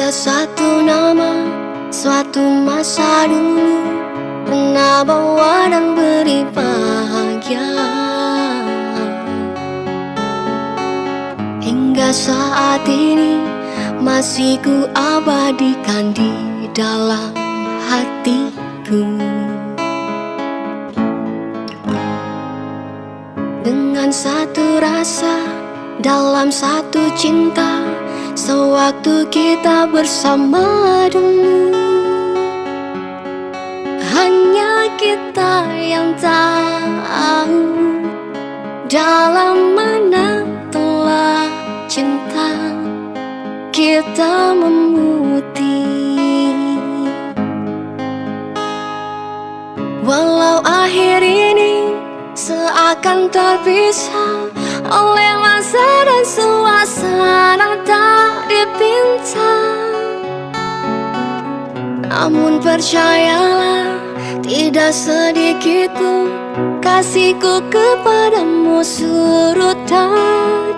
Ada satu nama, suatu masa dulu pernah bawa dan beri bahagia. Hingga saat ini masih ku abadikan di dalam hatiku. Dengan satu rasa, dalam satu cinta, sewaktu kita bersama dulu. Hanya kita yang tahu dalam mana telah cinta kita memutih. Walau akhir ini seakan terpisah oleh masa dan suasana tak dipinta, namun percayalah, tidak sedikit pun kasihku kepadamu surut dan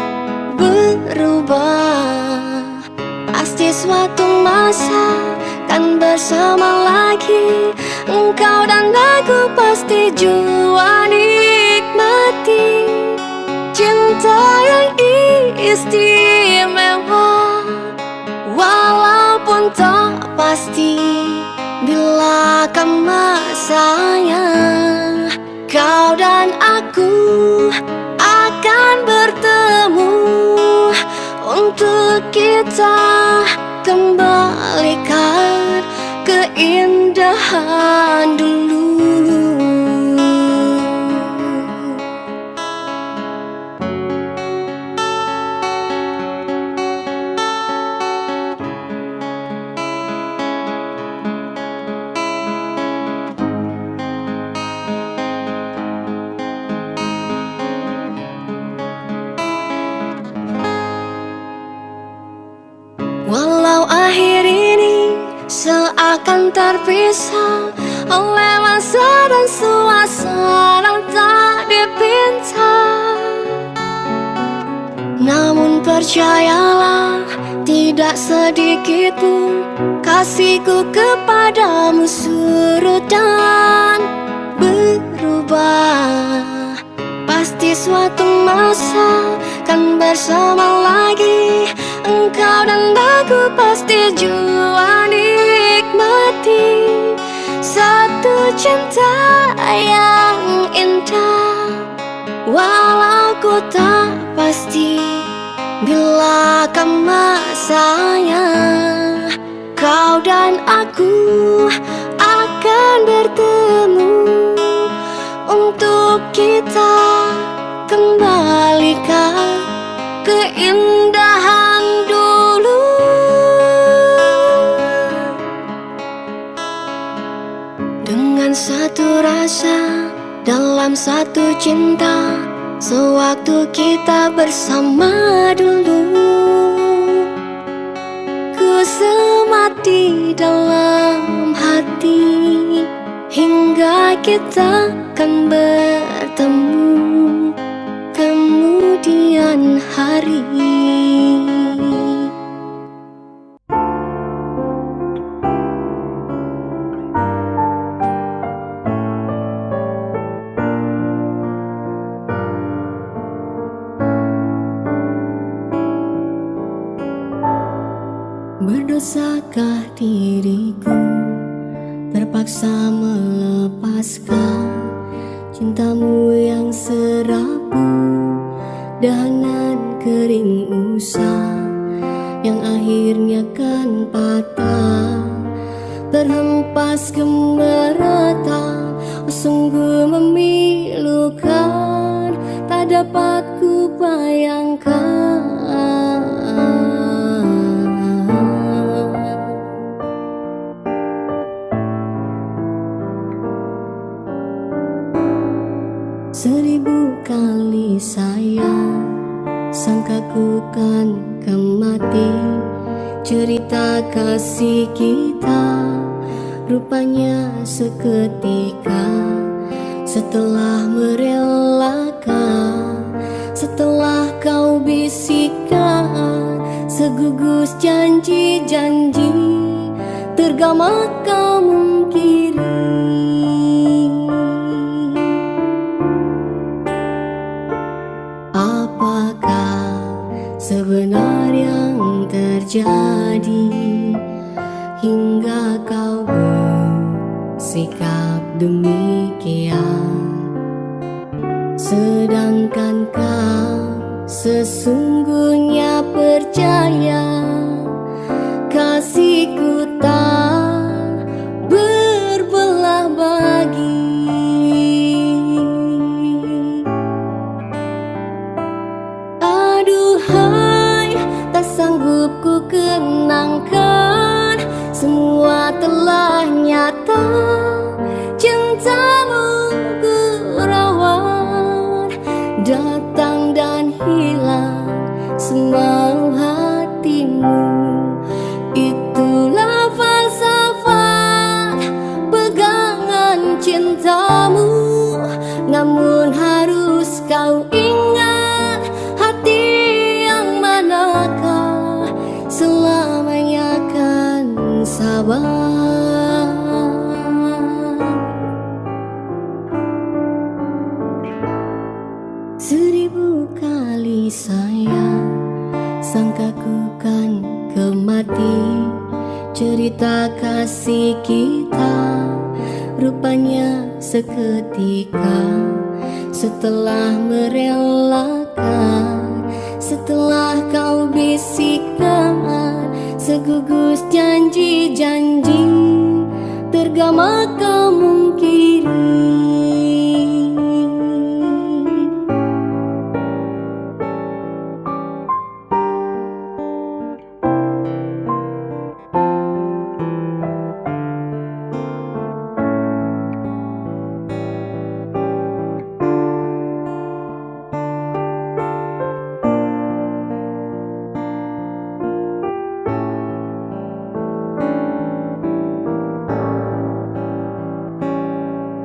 berubah. Pasti suatu masa kan bersama lagi, engkau dan aku pasti jua nikmati cinta yang istimewa. Walaupun tak pasti bila akan masanya, kau dan aku akan bertemu untuk kita kembalikan keindahan dulu. Walau akhir ini seakan terpisah oleh masa dan suasana tak dipinta, namun percayalah, tidak sedikit pun kasihku kepadamu surut dan berubah. Pasti suatu masa kan bersama lagi, engkau dan aku pasti jua nikmati satu cinta yang indah. Walau ku tak pasti bila akan masanya, kau dan aku akan bertemu untuk kita kembalikan keindahan dulu. Dengan satu rasa, dalam satu cinta, sewaktu kita bersama dulu, ku semat di dalam hati hingga kita kan bertemu kemudian hari. Berdosakah diriku terpaksa melepaskan cintamu yang serapu, dahanan kering usang yang akhirnya kan patah, terhempas ke merata, sungguh memilukan, tak dapat ku bayangkan. Seribu kali sayang, sangka ku kan kemati cerita kasih kita, rupanya seketika setelah merelakan, setelah kau bisikkan Segugus janji-janji tergama kau mungkiri. Apakah sebenarnya yang terjadi hingga kau bersikap demikian? Sedangkan kau sesungguhnya percaya kasihku tak berbelah bagi. Aduhai, tak sanggup ku kenangkan, semua telah nyata, cintamu ku rawat, datang dan hilang semau hatimu. Itulah falsafat pegangan cintamu. Namun harus kau ingat, hati yang manakah selamanya kan sabar. Seribu kali saya sangka ku kan kemati cerita kasih kita, rupanya seketika setelah merelakan, setelah kau bisikkan segugus janji-janji tergama kau mungkiri.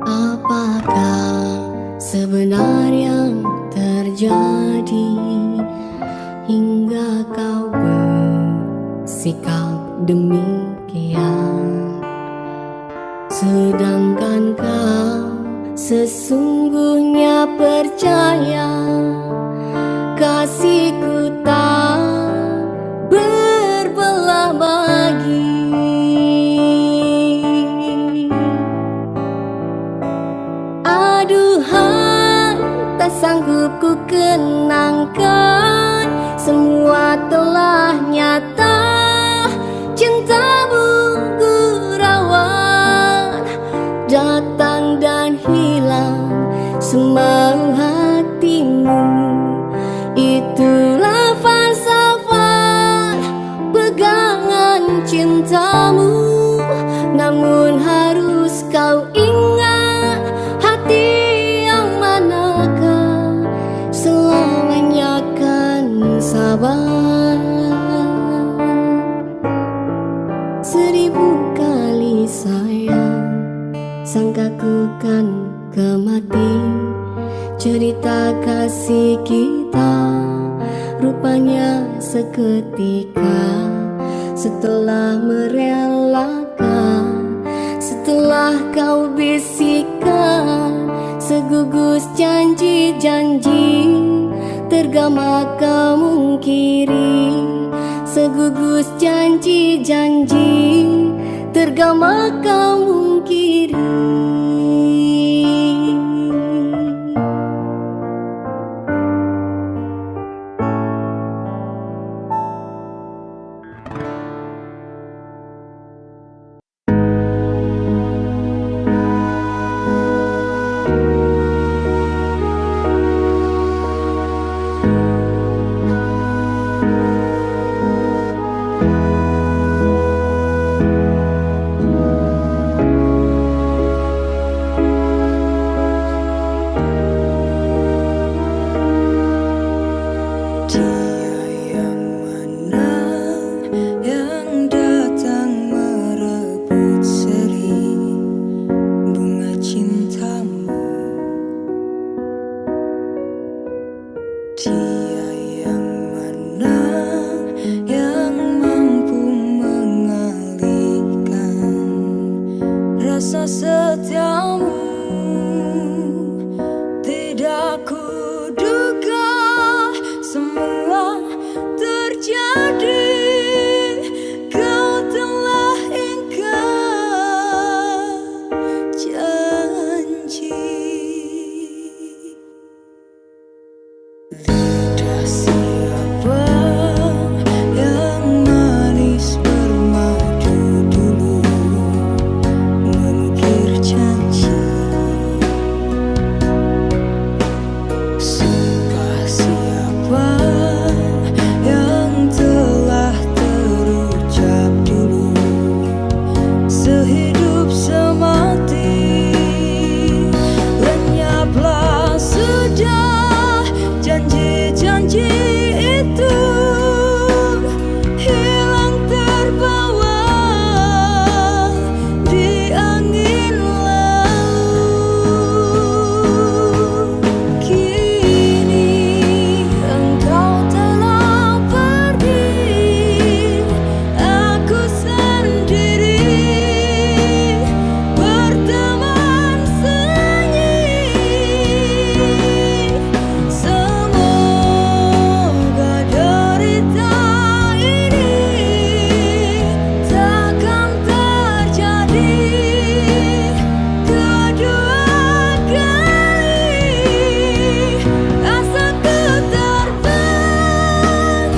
Apakah sebenarnya yang terjadi hingga kau bersikap demikian? Sedangkan kau sesungguhnya percaya kasihku tak berbelah bagi. Aduhai, tak sanggup ku kenangkan, semua telah nyata, cintamu ku rawat, datang dan hilang semau hatimu. Itulah falsafat pegangan cintamu. Namun harus kau ingat, hati yang manakah selamanya kan sabar. Seribu kali sayang sangka ku kan kemati cerita kasih kita, rupanya seketika setelah merelakan, setelah kau bisikkan segugus janji-janji tergama kau mungkiri. Segugus janji-janji tergama kau mungkiri. Dia yang menang, yang setiamu. Tidak kuduga semua terjadi. Kau telah ingkar janji. Lidah siapa yang manis bermadu dulu, mengukir janji. Sumpah siapa yang telah terucap dulu, sehidup semati. Lenyaplah sudah janji-janji itu, hilang terbawa di angin lalu. Kini engkau telah pergi, aku sendiri berteman sunyi. Semoga derita ini takkan terjadi kedua kali. Asaku terbang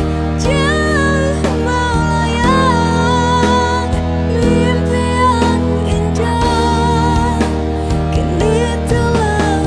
jauh melayang, mimpi yang indah kini telah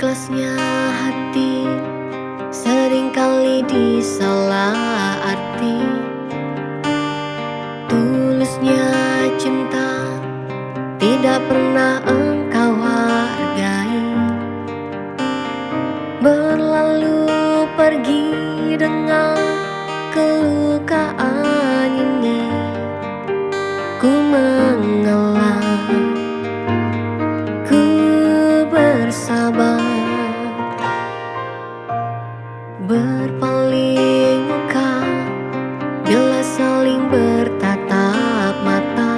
Ikhlasnya hati seringkali disalah arti. pernah engkau hargai, berlalu pergi dengan kelukaan ini. Ku mengalah, ku bersabar, berpaling muka bila saling bertatap mata,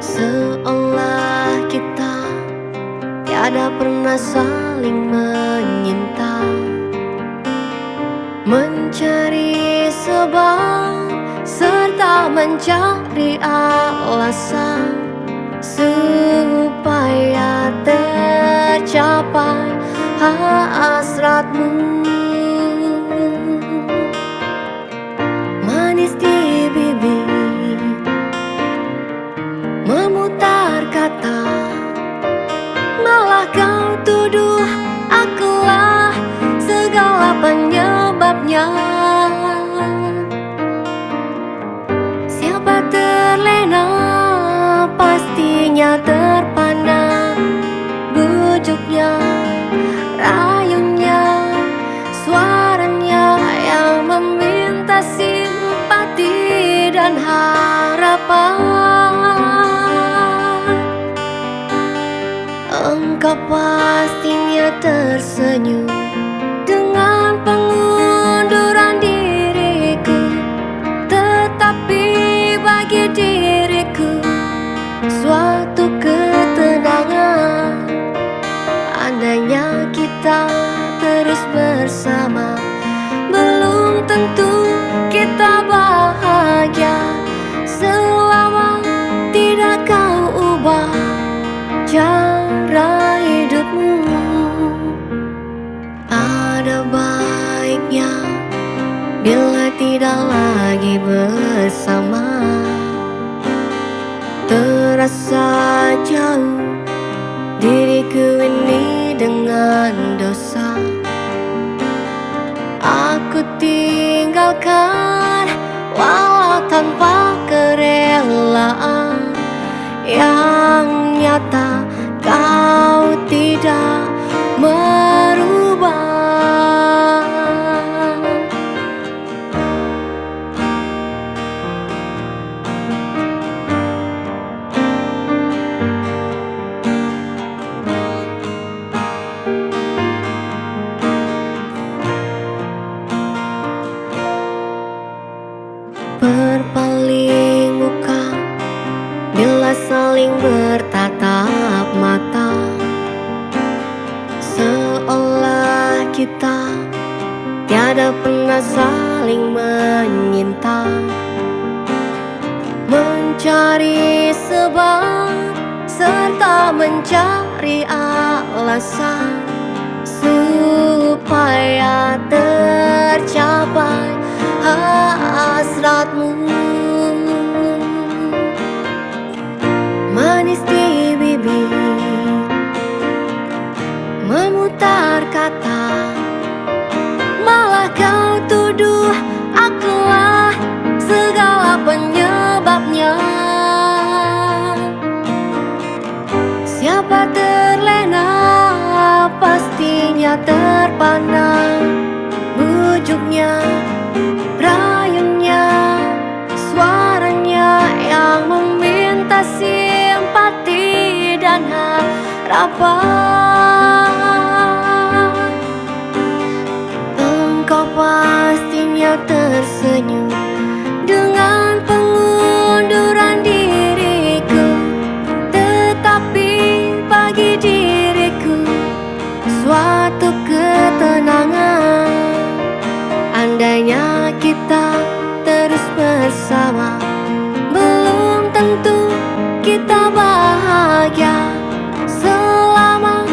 seolah kita tiada pernah saling menyinta. Mencari sebab serta mencari alasan supaya tercapai hasratmu. Manis di bibir, memutar kata, malah kau tuduh akulah segala penyebabnya. Siapa terlena pastinya terpana, bujuknya, rayunya, suaranya yang meminta simpati dan harapan. Engkau pastinya tersenyum dengan pengunduran diriku, tetapi bagi diriku suatu ketenangan andainya kita terus bersama. Belum tentu kita bahagia selama tidak kau ubah cara hidupmu. Ada baiknya bila tidak lagi bersama. Terasa jauh diriku ini dengan dosa. Aku tinggalkan walau tanpa kerelaan, yang nyata kau tidak merubah. Berpaling muka bila saling bertatap mata, seolah kita tiada pernah saling menyinta. Mencari sebab serta mencari alasan supaya tercapai hasratmu. Manis di bibir, memutar kata, malah kau tuduh akulah segala penyebabnya. Siapa terlena pastinya terpana, bujuknya, rayunya, suaranya yang meminta simpati dan harapan. Engkau pastinya tersenyum dengan pengunduran diriku, tetapi bagi diriku suatu ketenangan andainya kita terus bersama. Belum tentu kita bahagia selama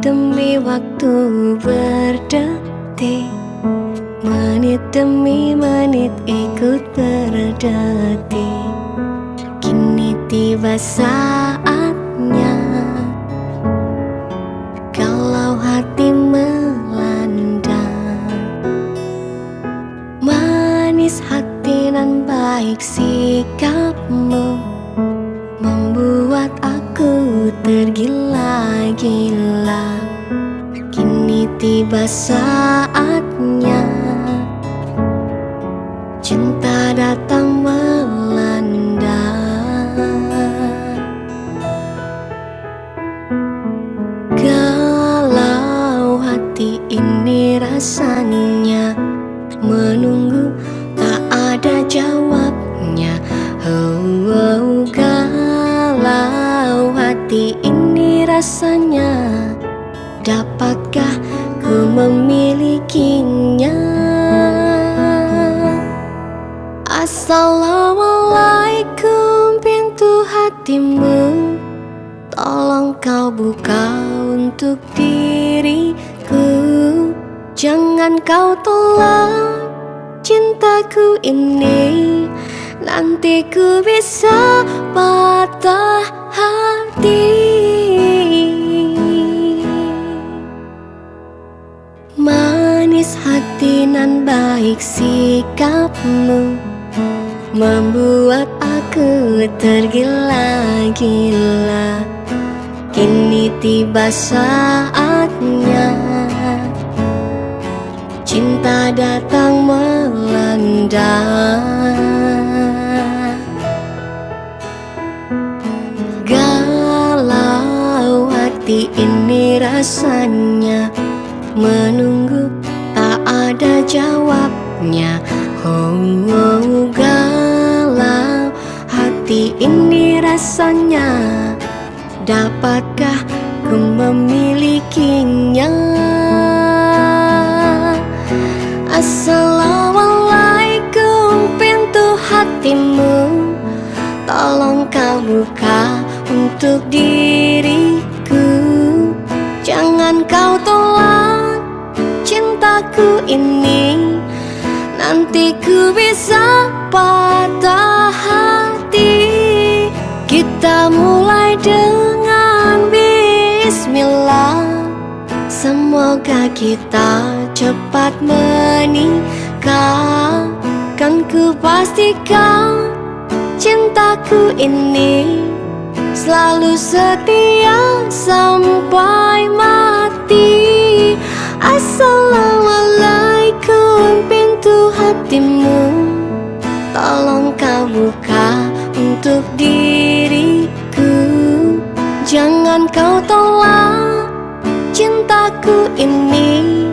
demi waktu berdetik, menit demi menit ikut berdetik. Kini tiba saatnya, kalau hati melanda. Manis hati nan baik sikapmu, membuat aku tergila-gila. Kini tiba saatnya, cinta datang melanda. Galau hati ini rasanya, menunggu tak ada jawabnya. Oh, galau hati ini rasanya, dapatkah ku memilikinya? Assalamualaikum pintu hatimu, tolong kau buka untuk diriku. Jangan kau tolak cintaku ini, nanti ku bisa patah hati. Manis hati nan baik sikapmu, membuat aku tergila-gila. Kini tiba saatnya, cinta datang melanda. Galau hati ini rasanya, menunggu tak ada jawabnya. Oh, galau hati ini rasanya, dapatkah ku memilikinya? Assalamualaikum pintu hatimu, tolong kau buka untuk diriku. Jangan kau tolak cintaku ini, nanti ku bisa patah hati. Kita mulai dengan bismillah, semoga kita cepat menikah. Kan ku pastikan cintaku ini selalu setia sampai mati. Assalamualaikum pintu hatimu, tolong kau buka untuk diriku. Jangan kau tolak cintaku ini,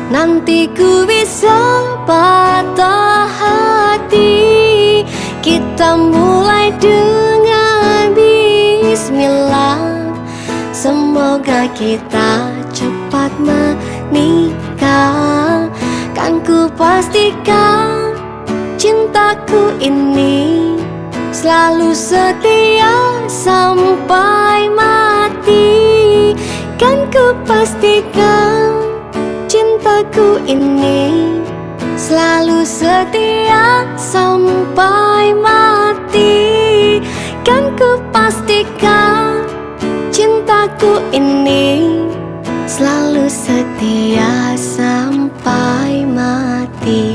nanti ku bisa patah hati. Kita mulai dengan bismillah, semoga kita cepat menikah. Kan ku pastikan cintaku ini selalu setia sampai mati. Kan ku pastikan cintaku ini selalu setia sampai mati. Kan ku pastikan cintaku ini selalu setia sampai mati.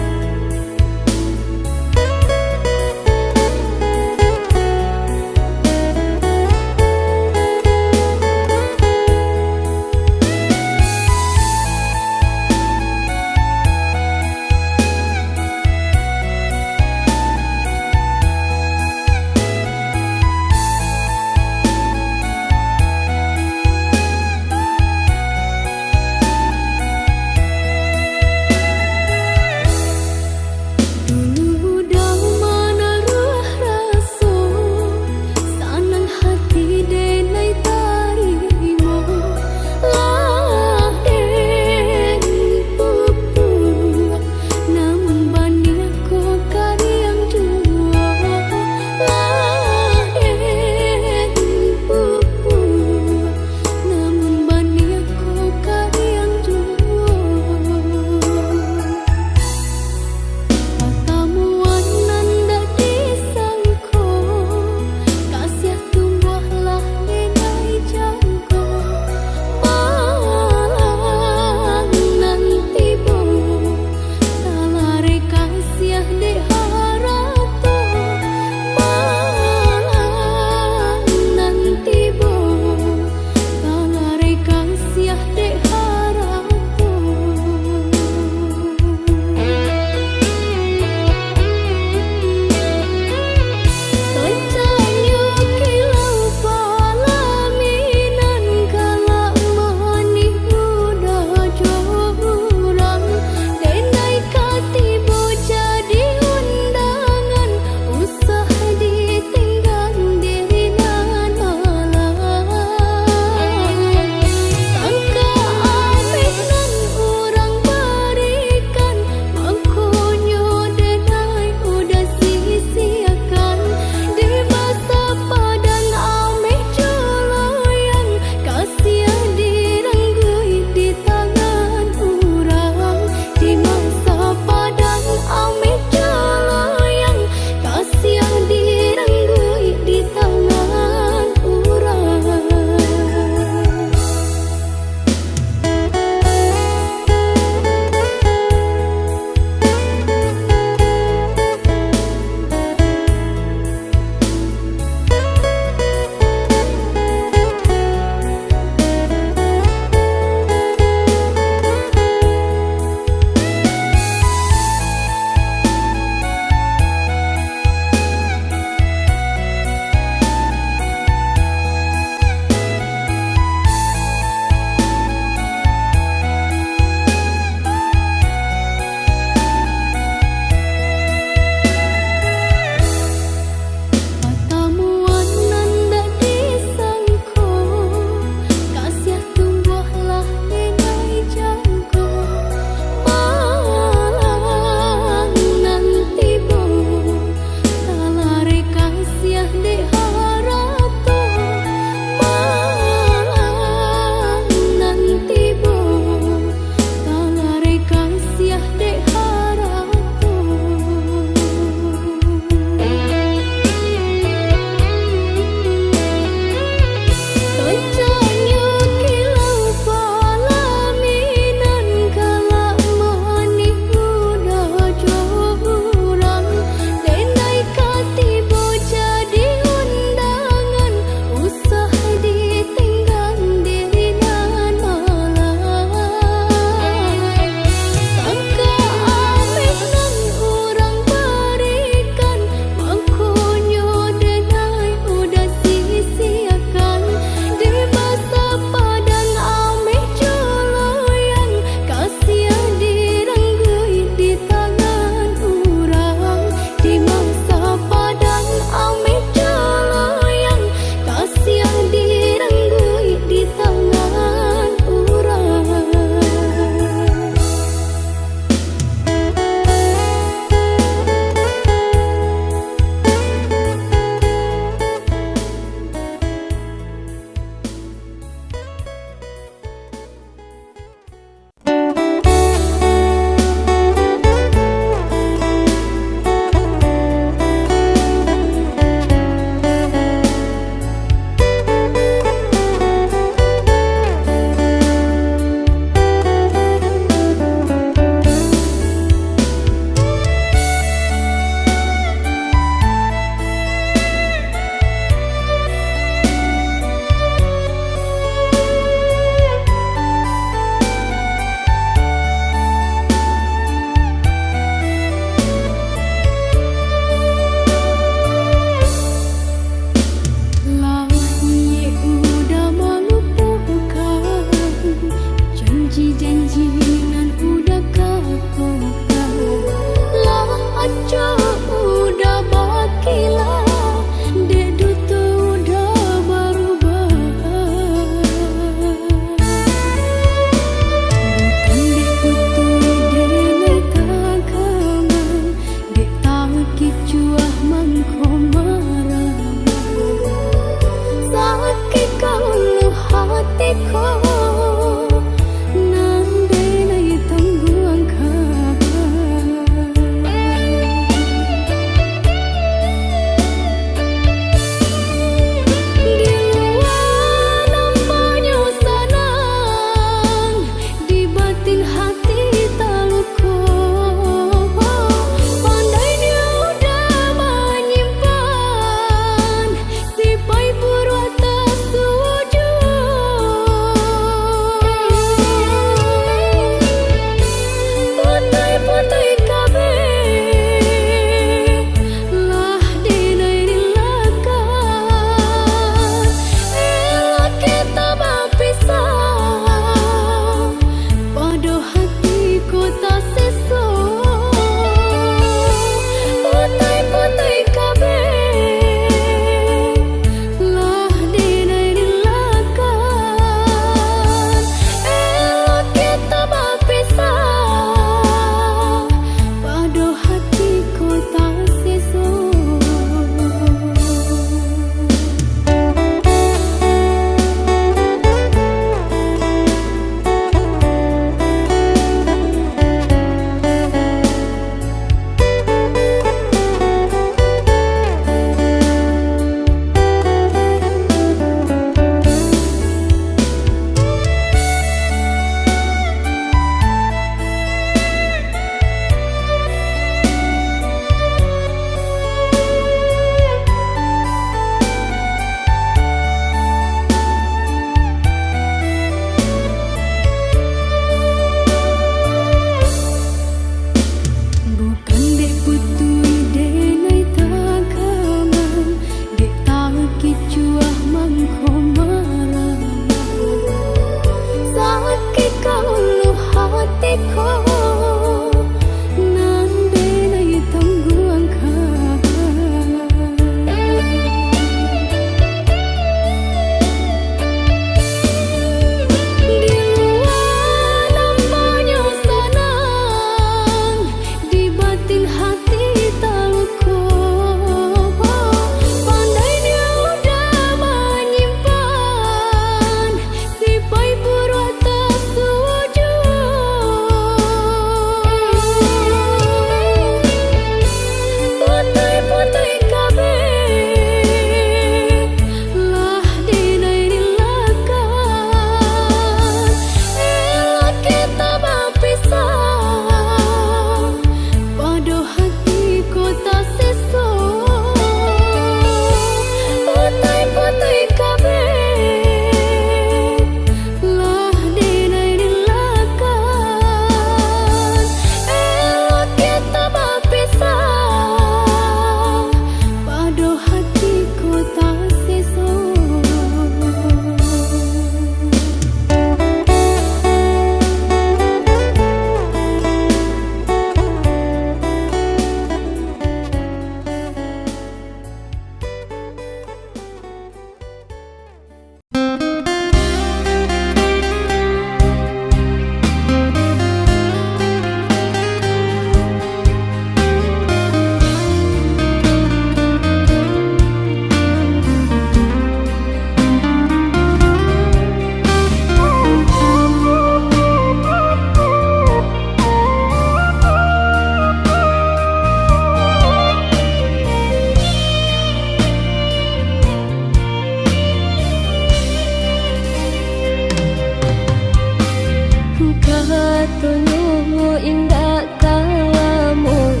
indah kalamu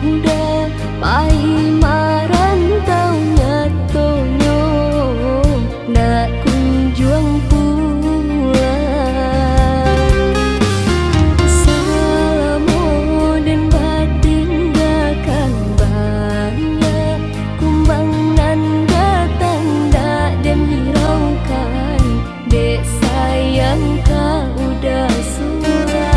muda, pahit marantaunya tonyo nak kunjung pulang. Salamu dan batinggalkan banyak kumbang nan datang dak dan hiraukan, dek sayang kau udah surah.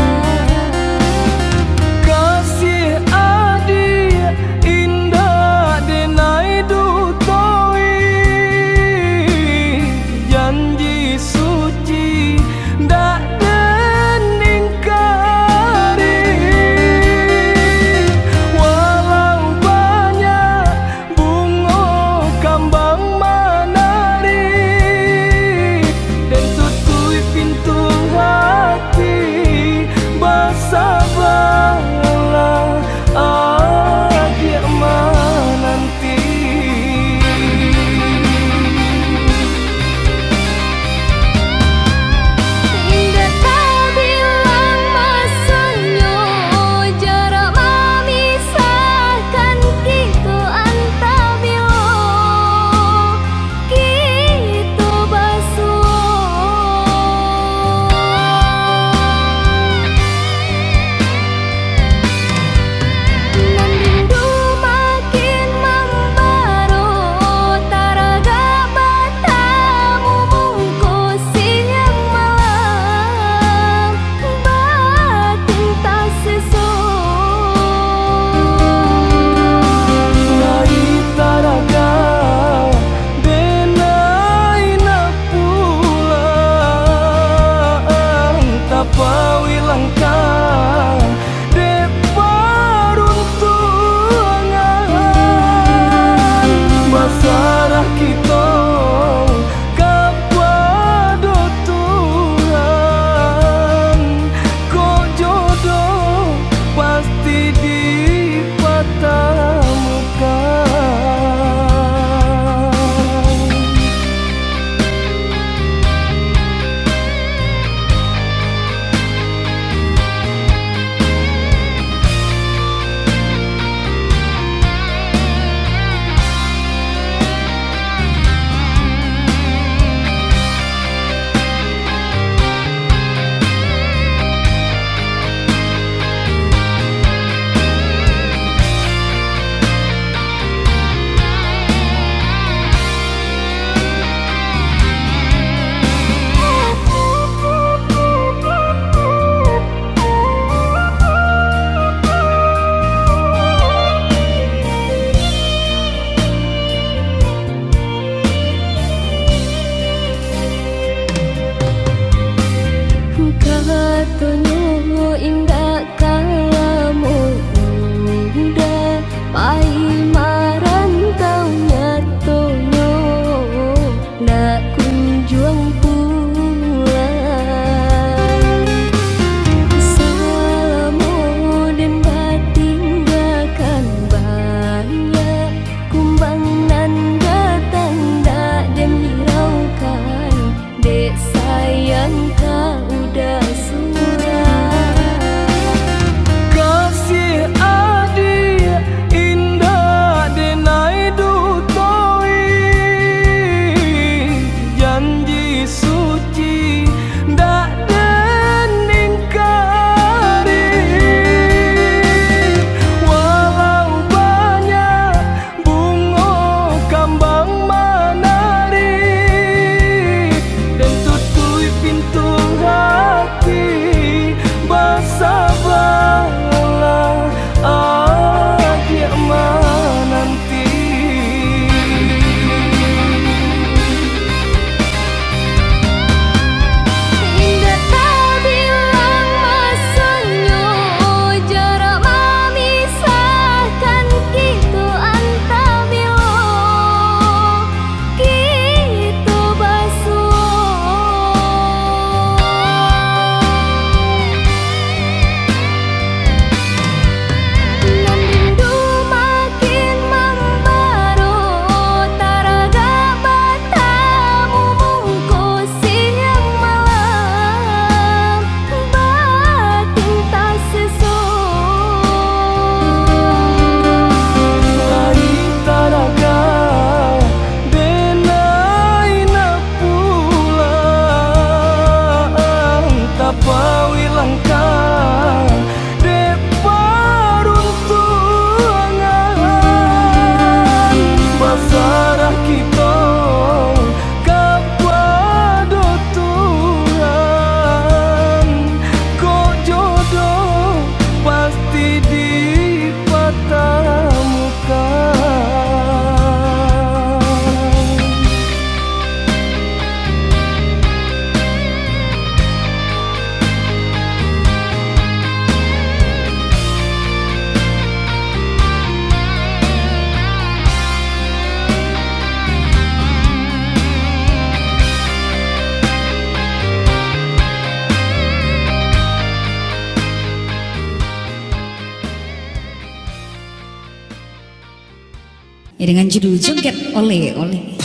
Ya, dengan judul Joget Ole Ole.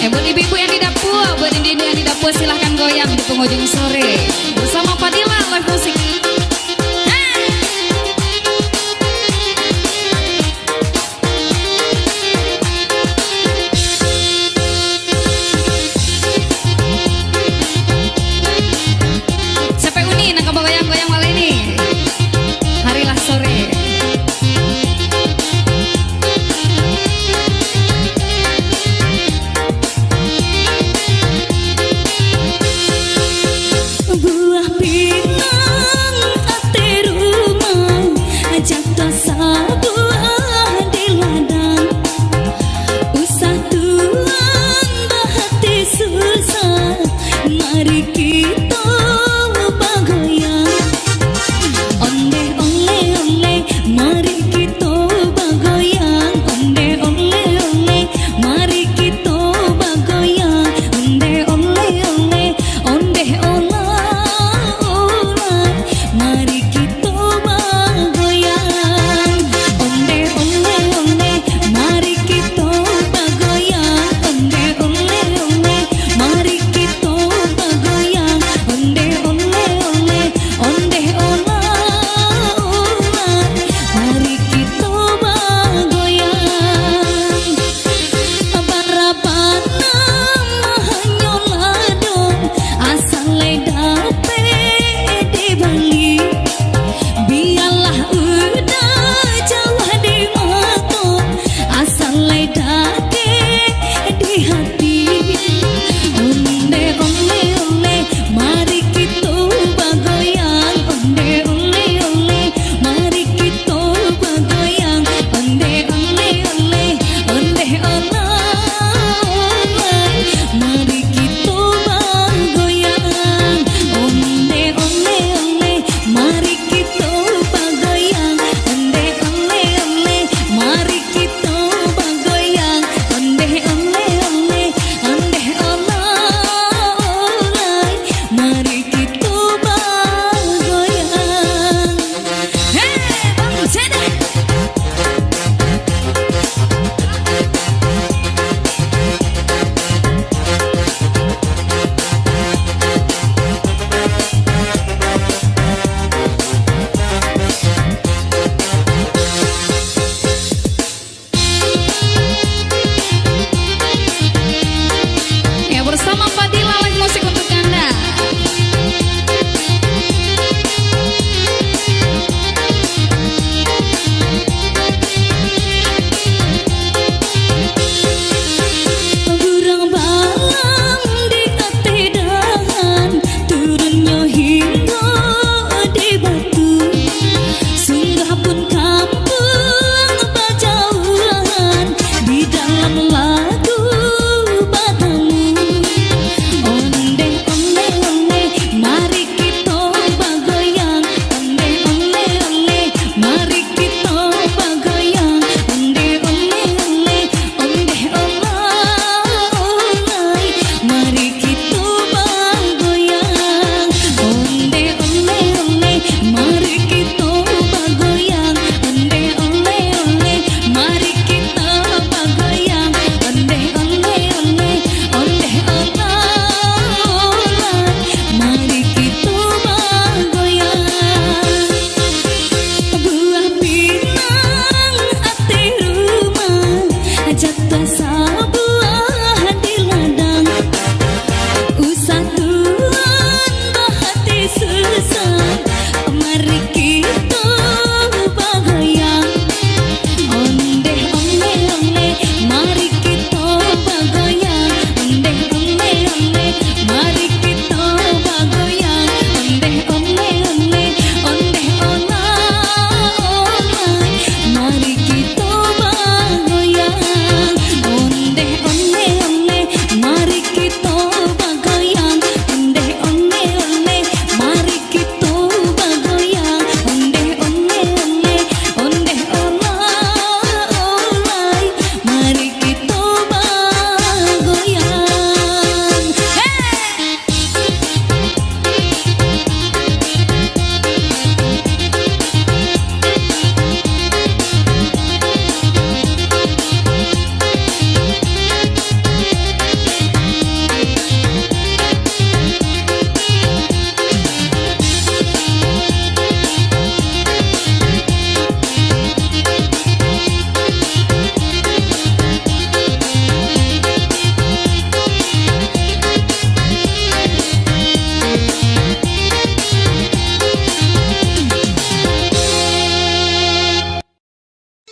Buat ibu-ibu yang di dapur, buat indi-indi yang di dapur, silahkan goyang di penghujung sore bersama Fadila Live Musik. Sampai uni nak goyang-goyang malam ini. Harilah sore.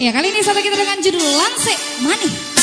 Ya, kali ini sampai kita dengan judul Lansik Money.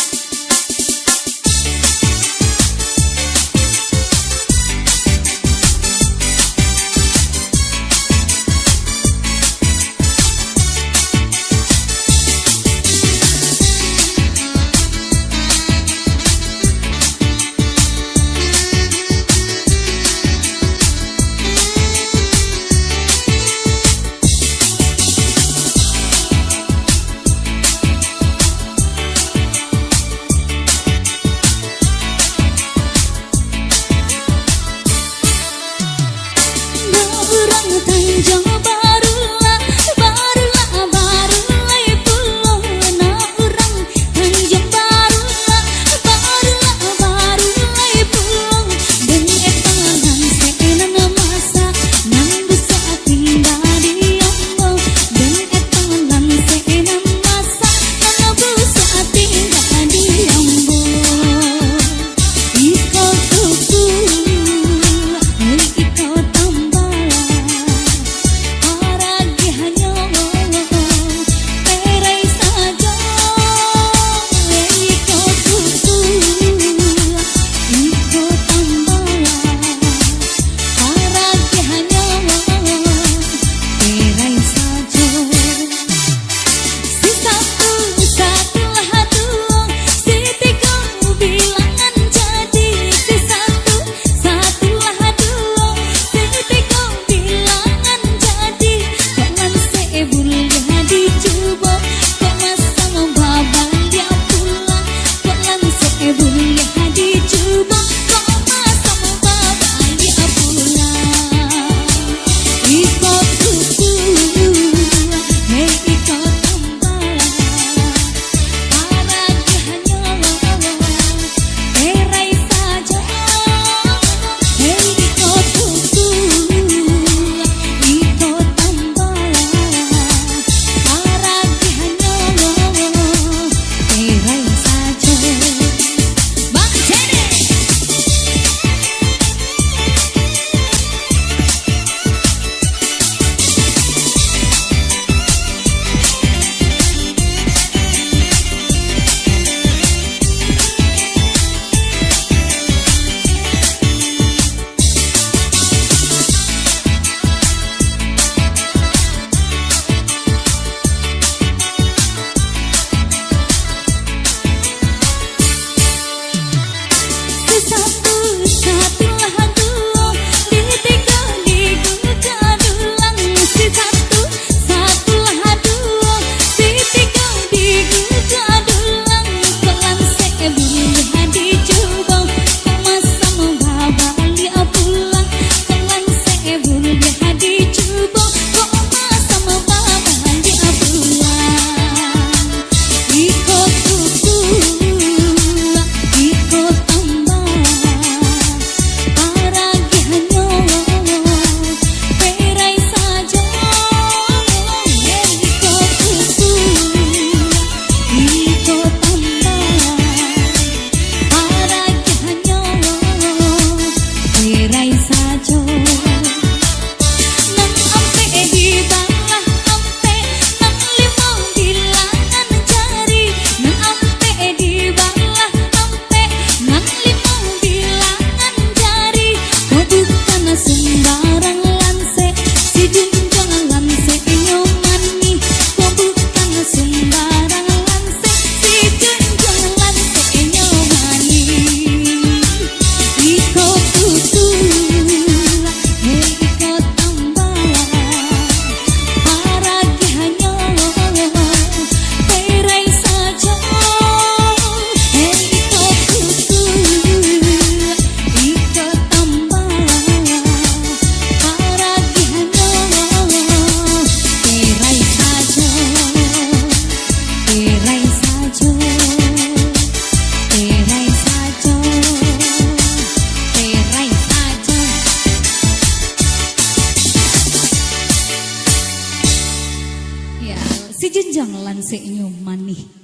jenjang lansik nyumani.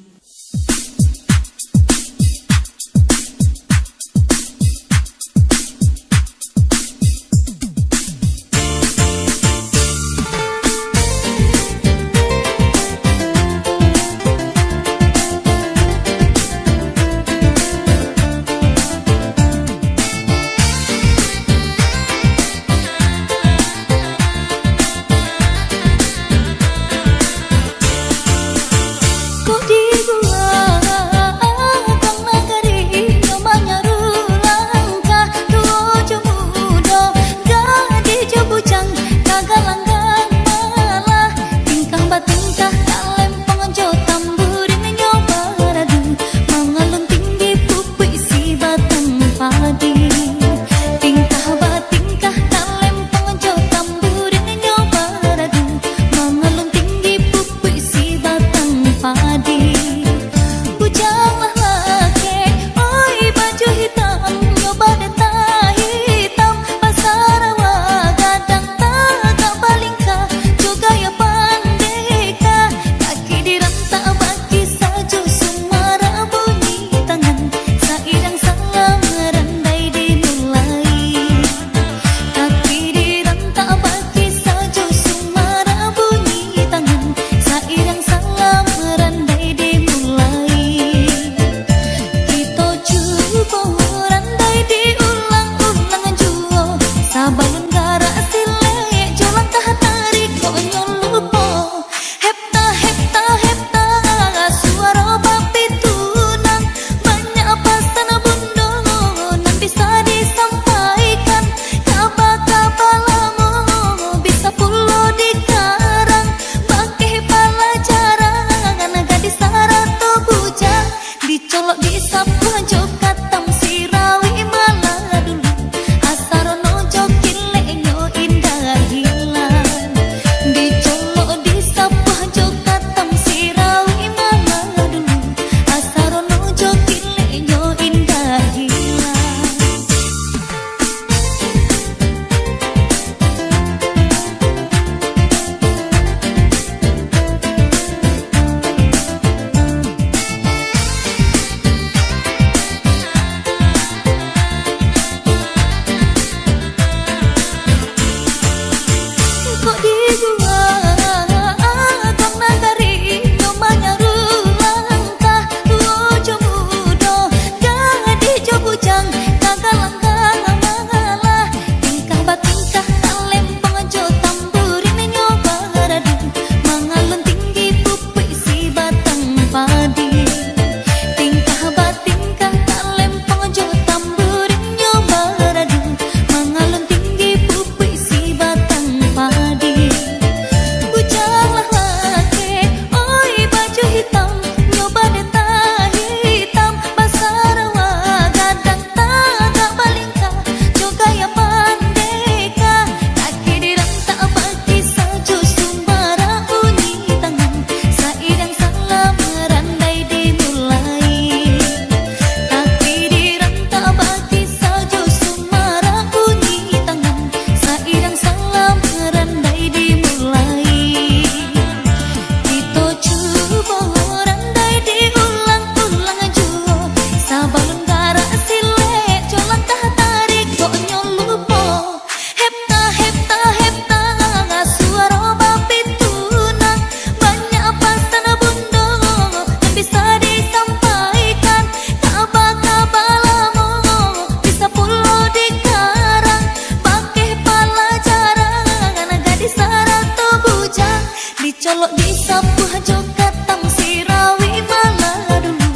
Colok di sapu hajo katang sirawi malah dulu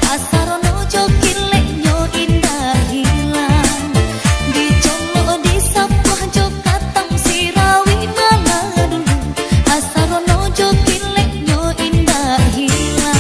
Asarono jokilek nyo indah hilang Dicolok di sapu hajo katang sirawi malah dulu Asarono jokilek nyo indah hilang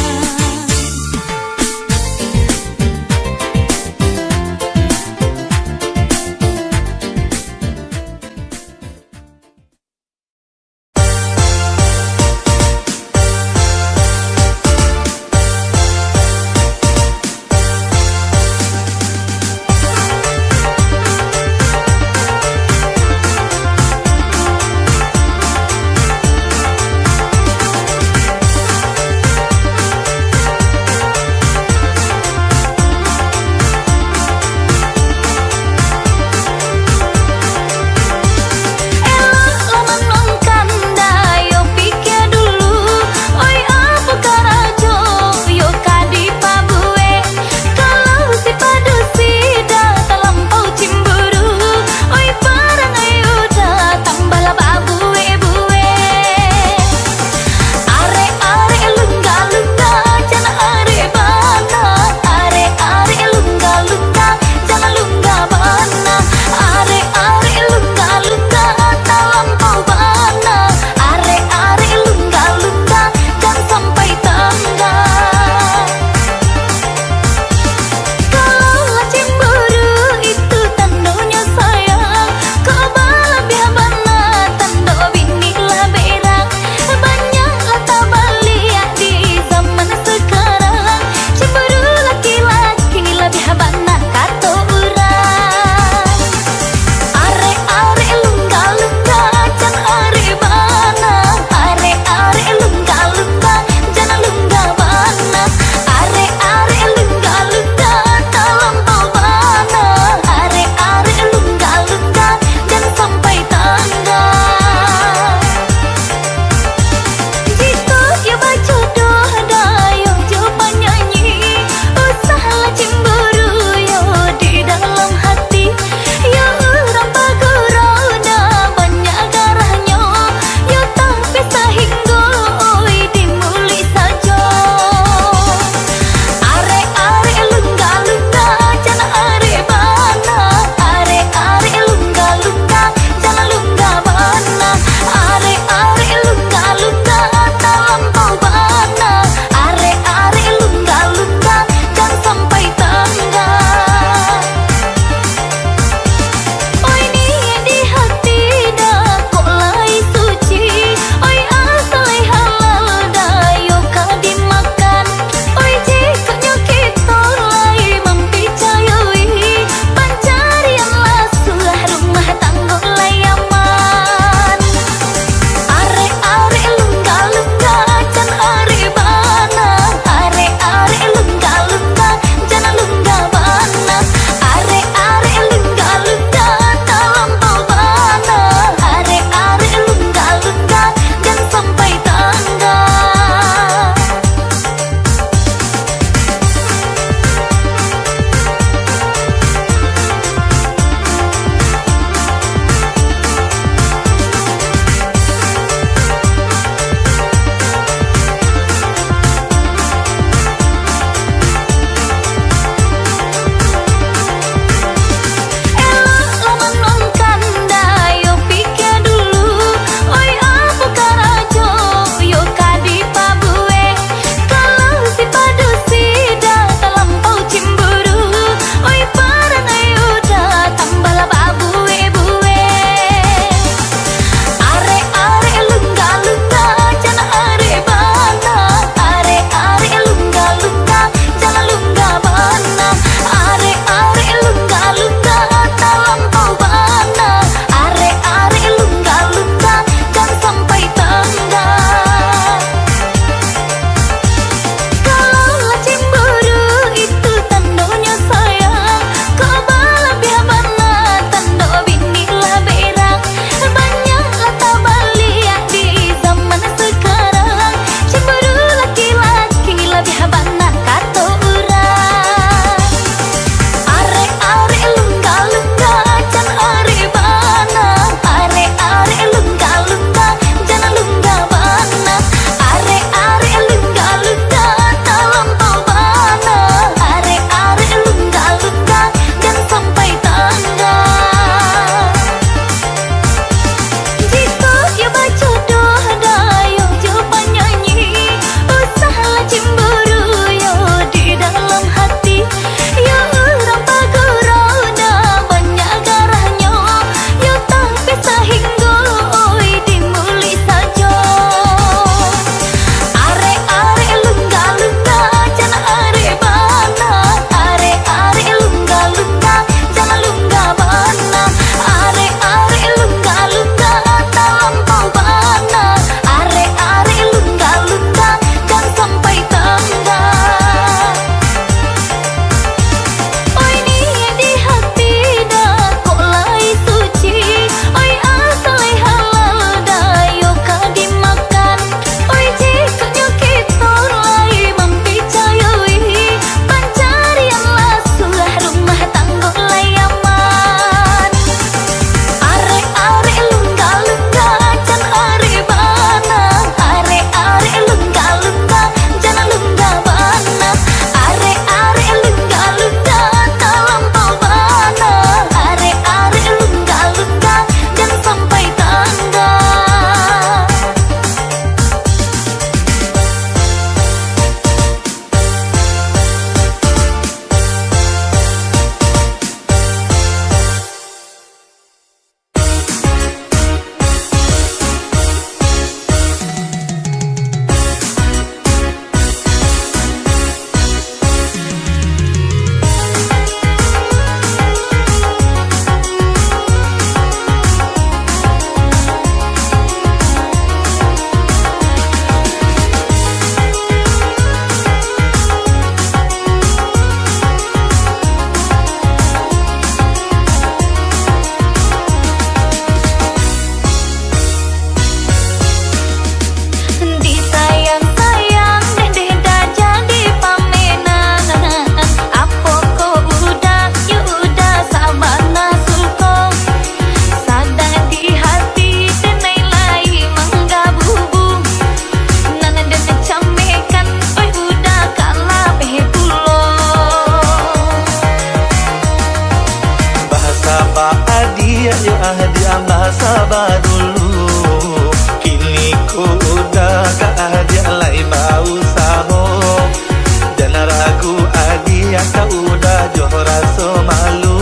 jo rasa malu.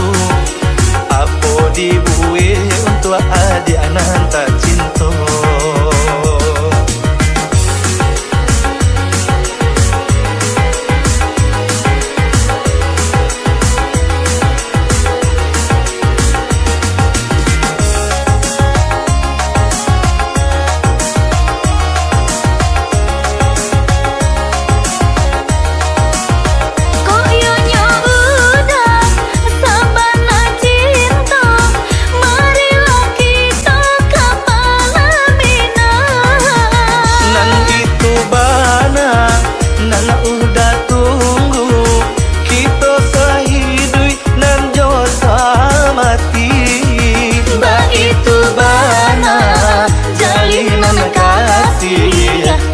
Apa dibuih untuk adik anak tak cinta.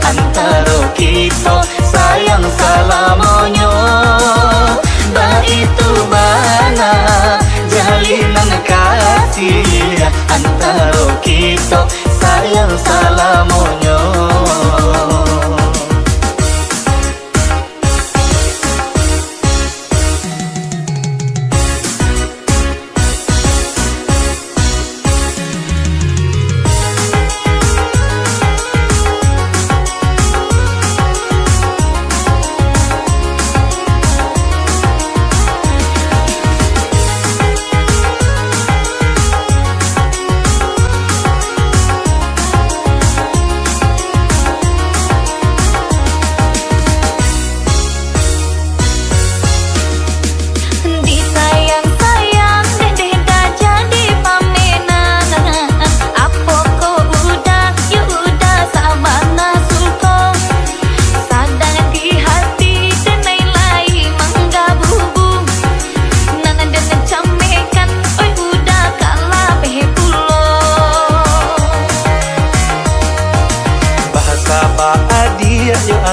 Antara kita sayang salamonyo, bah itu bana jalinan kasih. Antara kita sayang salamonyo.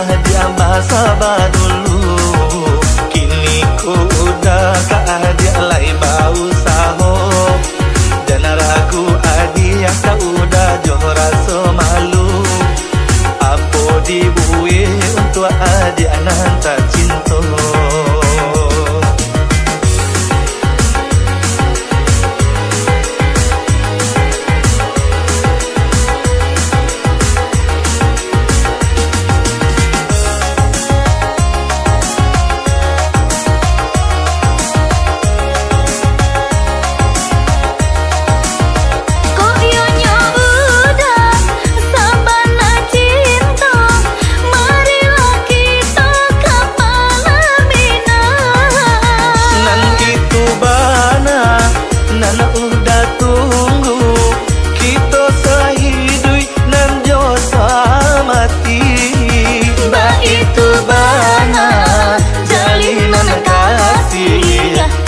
Dia bahasa dulu, kini ku udah ke adik lai bau saho. Dan ragu adik tak udah jo rasa malu. Apa dibuih untuk adik anak tak cinta.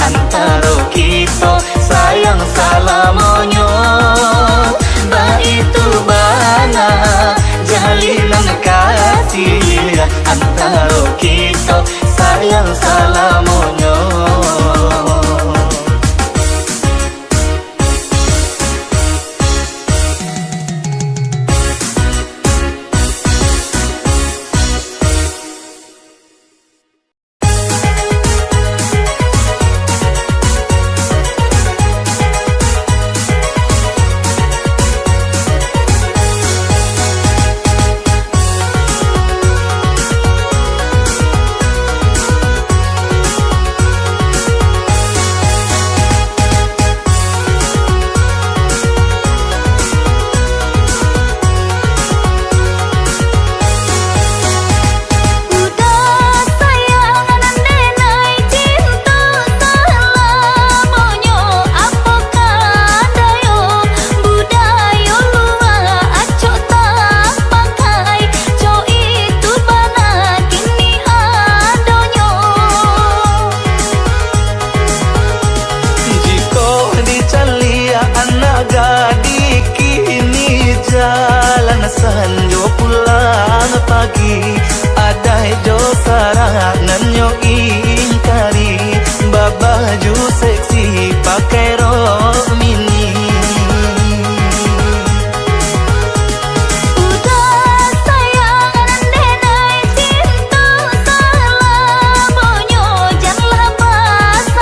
Antara kita sayang salamonyo, bah itu bana jalinan kasih. Antara kita sayang salamonyo. Sanjo pulang pagi, ada jo sarangan yo ingkari. Babaju seksi pakai rok mini. Udah sayang nenai cinta salamonyo, janganlah bas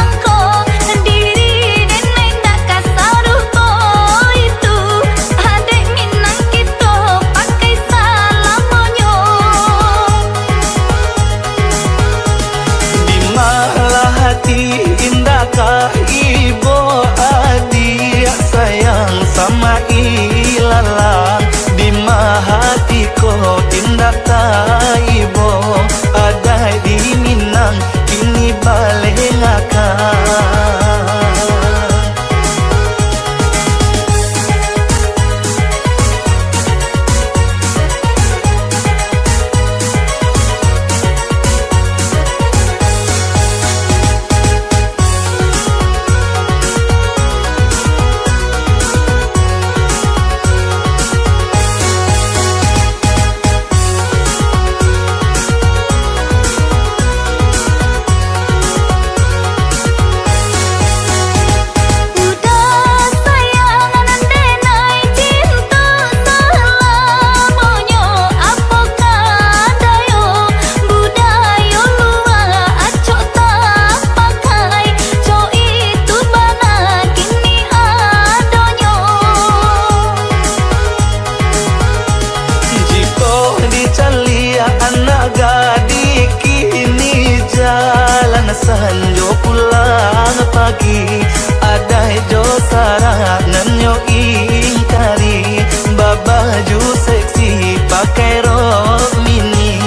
Gadi kini jalan sanjo pulang pagi ada jo sarangan yo ingkari babaju seksi pakai rok mini.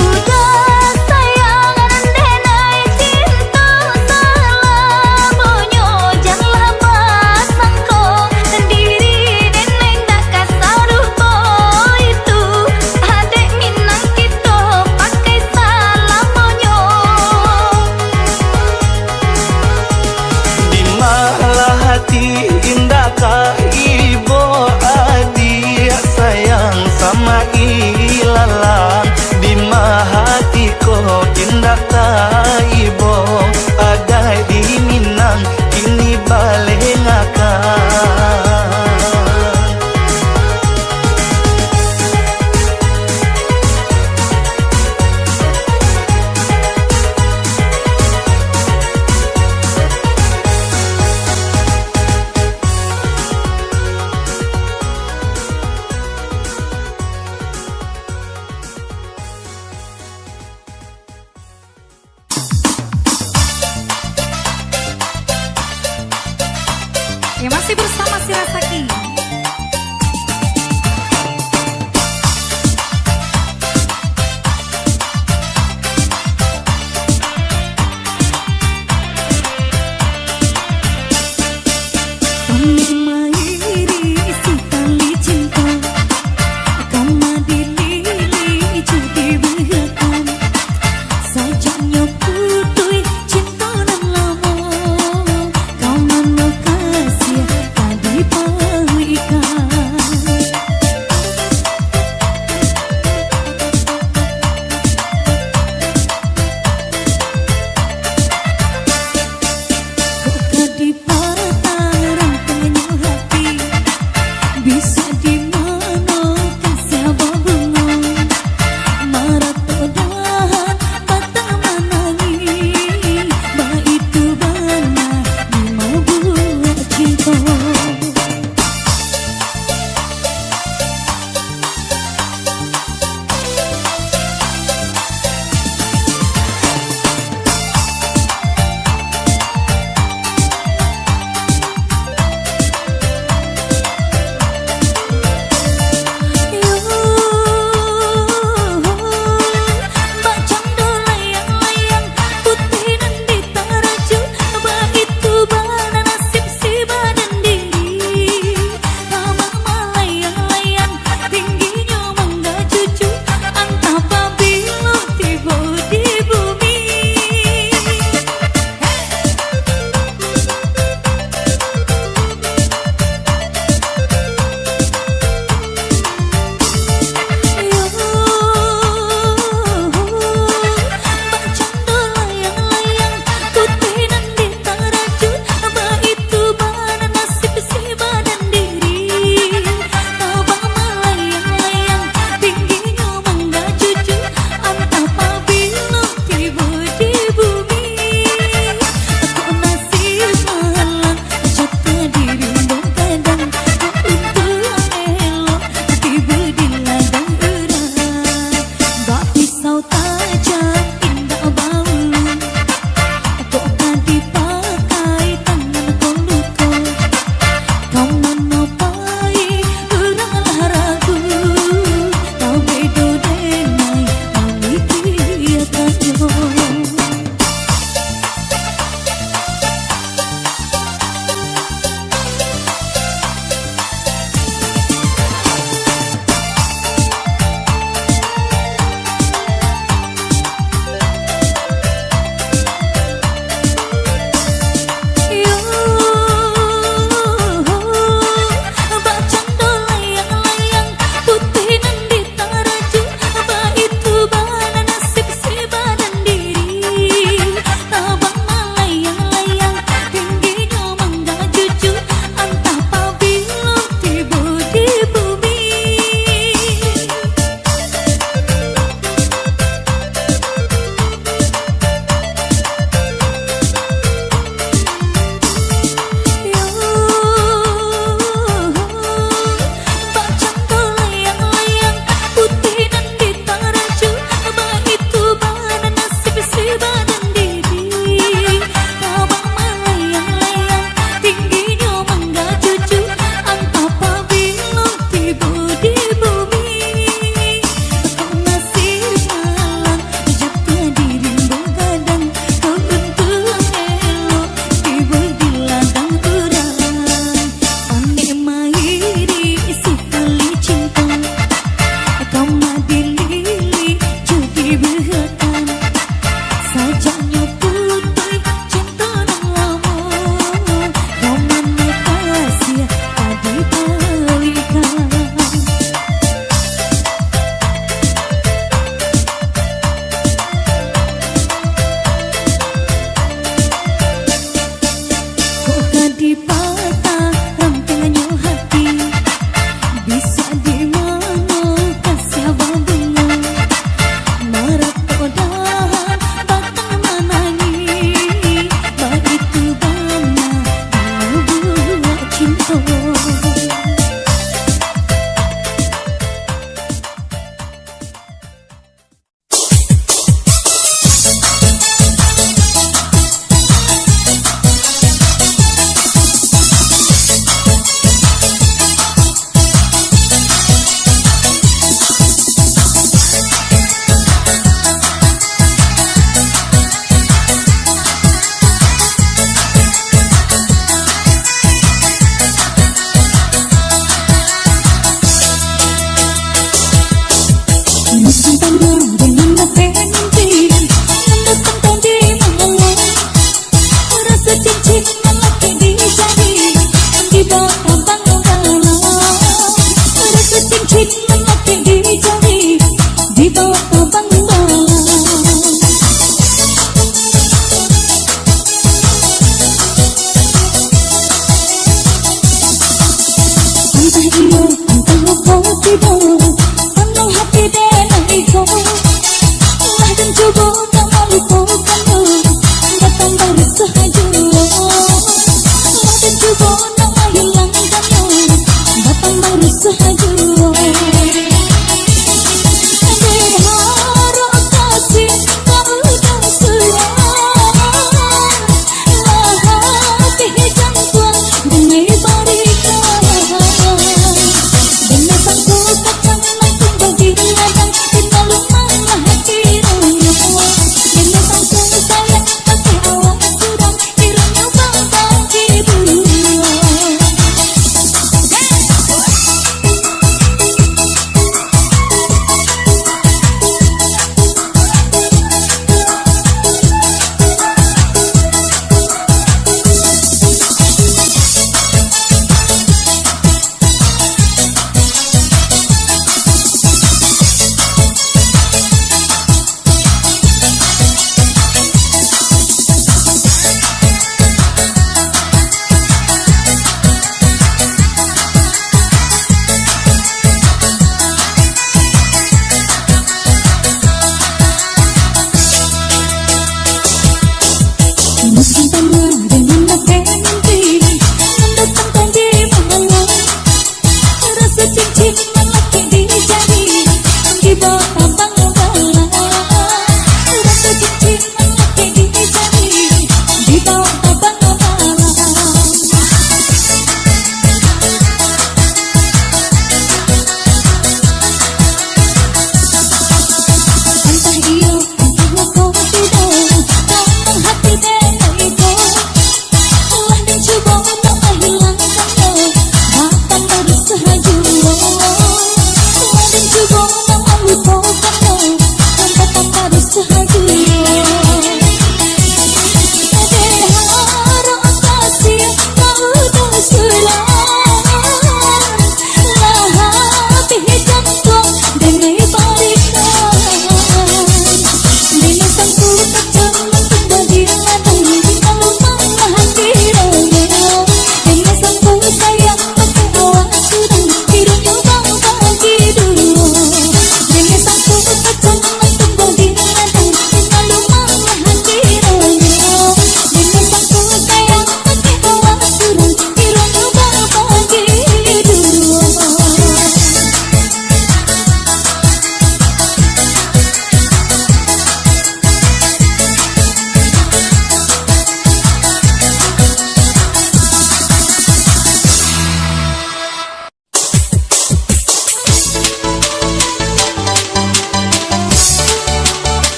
Udah sayang rendenai cinta selamonyo janganlah pasangko diri neneng tak kasaruh po itu adek minang kita pakai salamonyo. Di malah hati indahkah ibu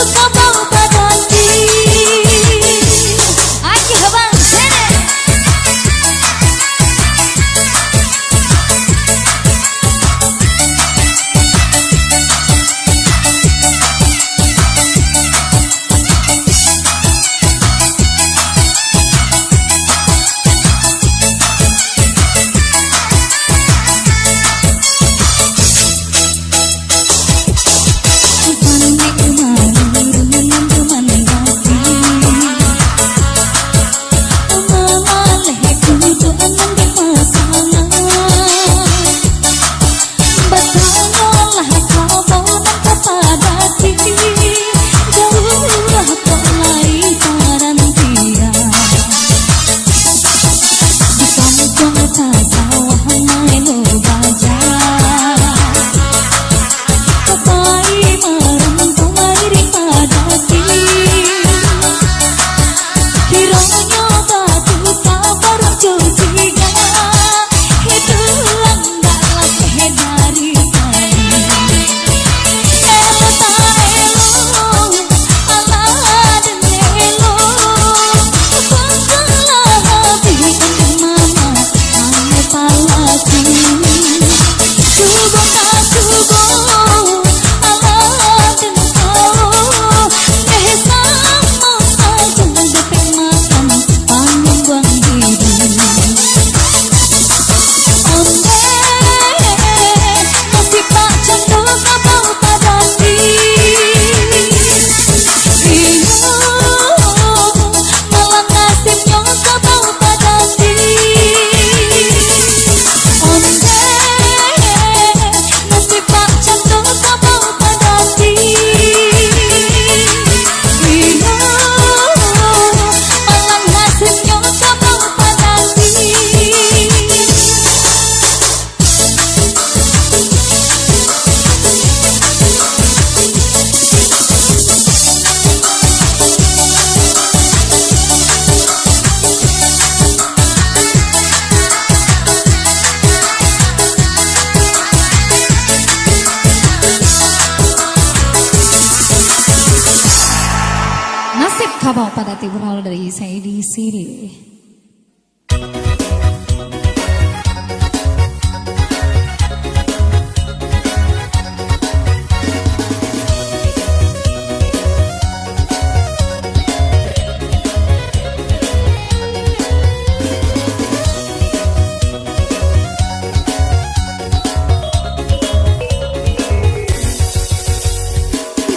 kau padati. Aki habang sene. Nasib Kabau Padati berawal dari saya di sini.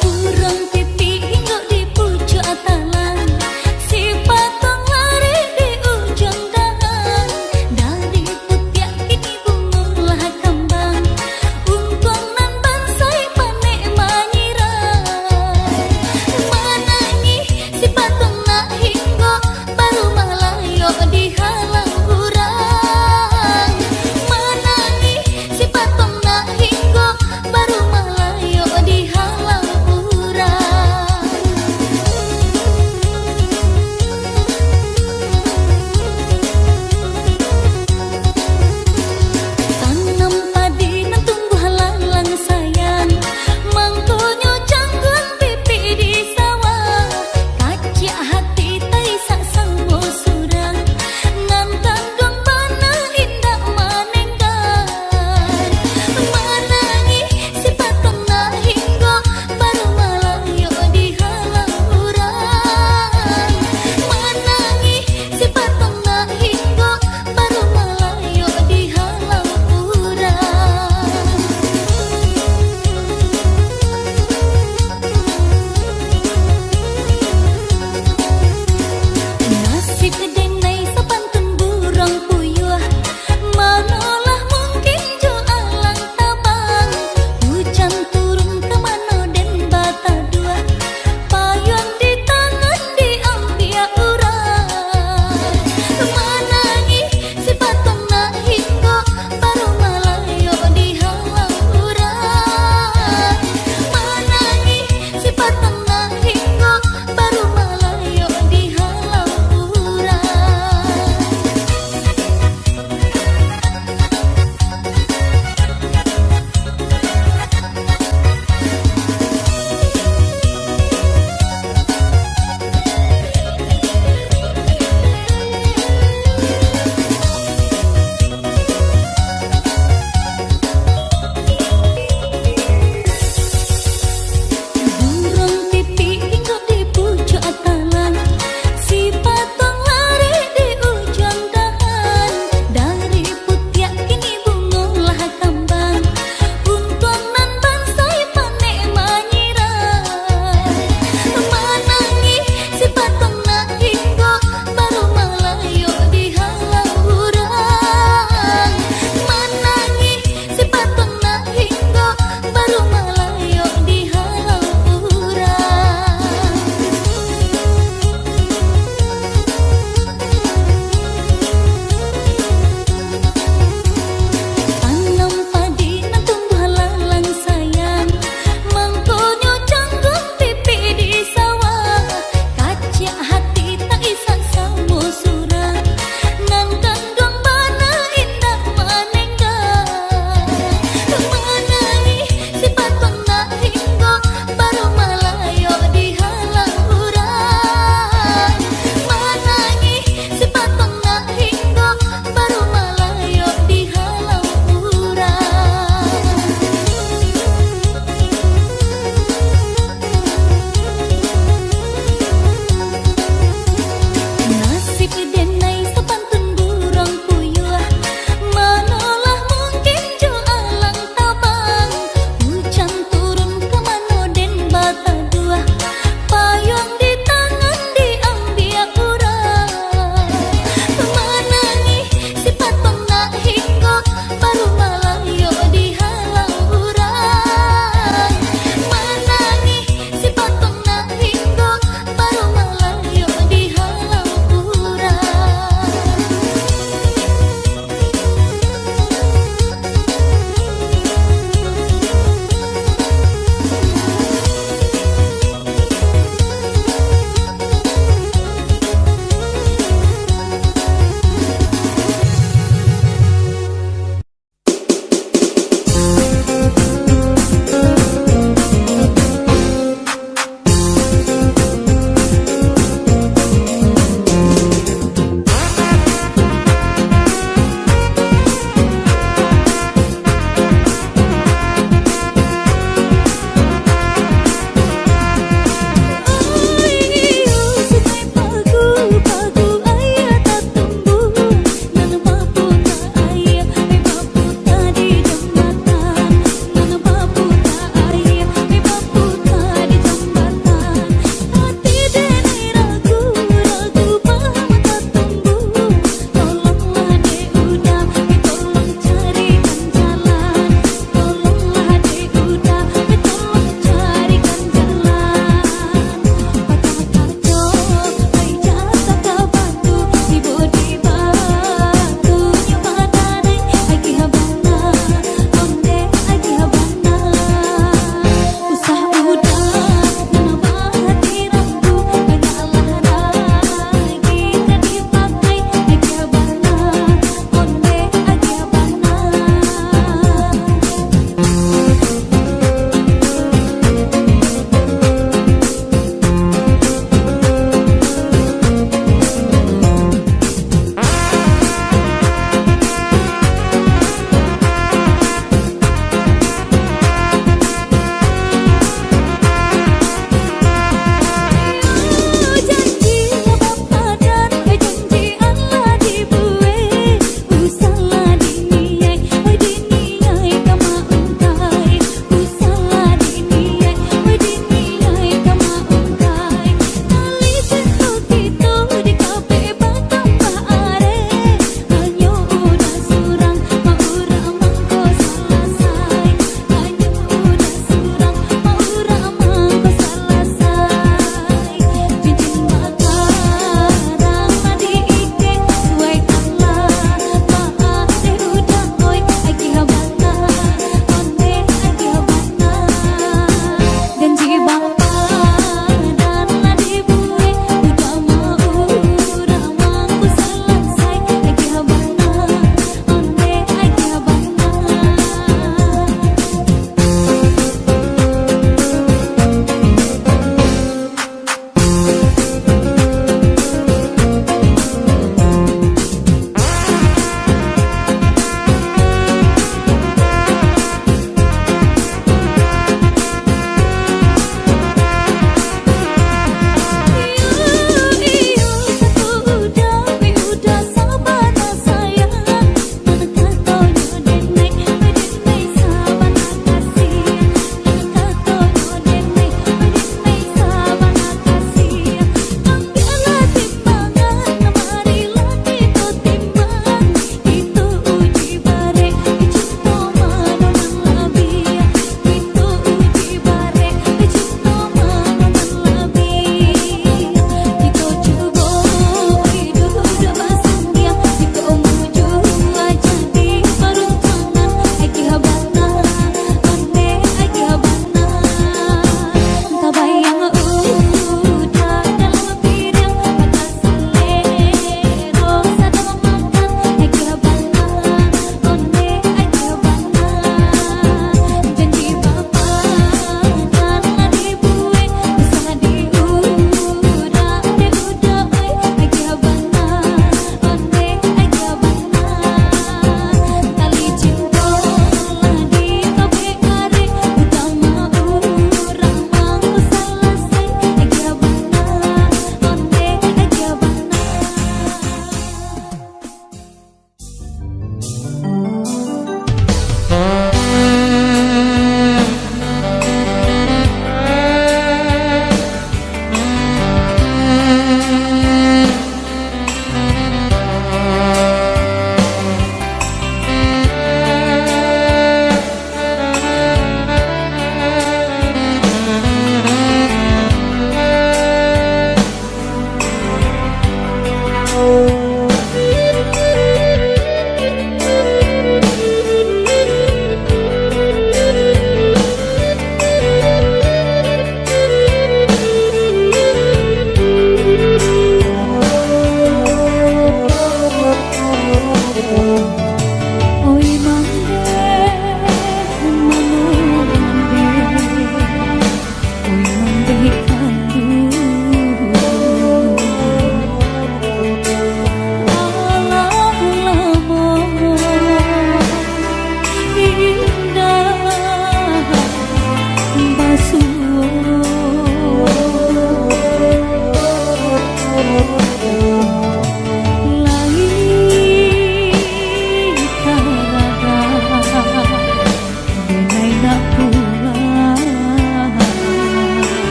Burung pipih di pucuk atalan, si patong lari di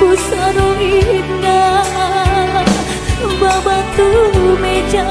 Pusaro indah, babatu meja